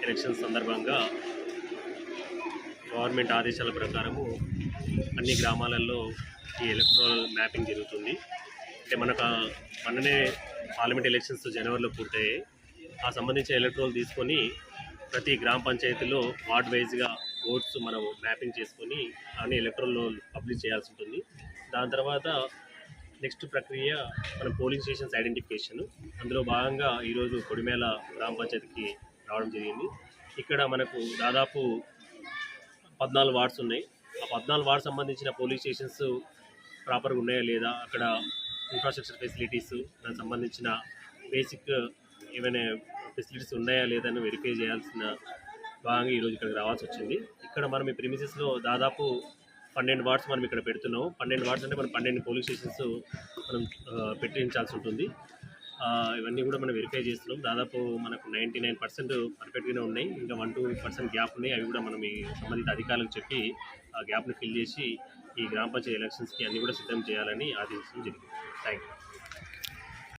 Elections సందర్భంగా government ఆదేశాల ప్రకారము అన్ని గ్రామాలలో ఈ ఎలక్ట్రల్ మ్యాపింగ్ జరుగుతుంది. అంటే మననే పార్లమెంట్ ఎలక్షన్స్ జనవరిలో పూర్తయ్యాయి. ఆ సంబంధించిన ఎలక్ట్రల్ తీసుకొని ప్రతి గ్రామ పంచాయతీలో వార్డ్ వైజ్గా ఓట్స్ మనం మ్యాపింగ్ చేసుకొని అన్ని ఎలక్ట్రల్ పబ్లిష్ చేయాల్సి ఉంటుంది. దాని తర్వాత నెక్స్ట్ ప్రక్రియ మనం పోలింగ్ స్టేషన్స్ ఐడెంటిఫికేషన్. అందులో భాగంగా ఈరోజు కొడిమేల గ్రామ పంచాయతీకి రావడం జరిగింది. ఇక్కడ మనకు దాదాపు 14 వార్డ్స్ ఉన్నాయి. ఆ 14 వార్డ్స్ సంబంధించిన పోలింగ్ స్టేషన్స్ ప్రాపర్గా ఉన్నాయా లేదా, అక్కడ ఇన్ఫ్రాస్ట్రక్చర్ ఫెసిలిటీస్, దానికి సంబంధించిన బేసిక్ ఏమైనా ఫెసిలిటీస్ ఉన్నాయా లేదని వెరిఫై చేయాల్సిన భాగంగా ఈరోజు ఇక్కడికి రావాల్సి వచ్చింది. ఇక్కడ మనం ఈ ప్రిమిసెస్లో దాదాపు 12 వార్డ్స్ మనం ఇక్కడ పెడుతున్నాం. 12 వార్డ్స్ అంటే మనం 12 పోలింగ్ స్టేషన్స్ మనం పెట్టించాల్సి ఉంటుంది. ఇవన్నీ కూడా మనం వెరిఫై చేస్తున్నాం. దాదాపు మనకు 99% పర్ఫెక్ట్గానే ఉన్నాయి. ఇంకా 1-2% గ్యాప్ ఉన్నాయి. అవి కూడా మనం ఈ సంబంధిత అధికారులకు చెప్పి ఆ గ్యాప్ని ఫిల్ చేసి ఈ గ్రామ పంచాయతీ ఎలక్షన్స్కి అన్నీ కూడా సిద్ధం చేయాలని ఆదేశించడం జరిగింది. Thank you.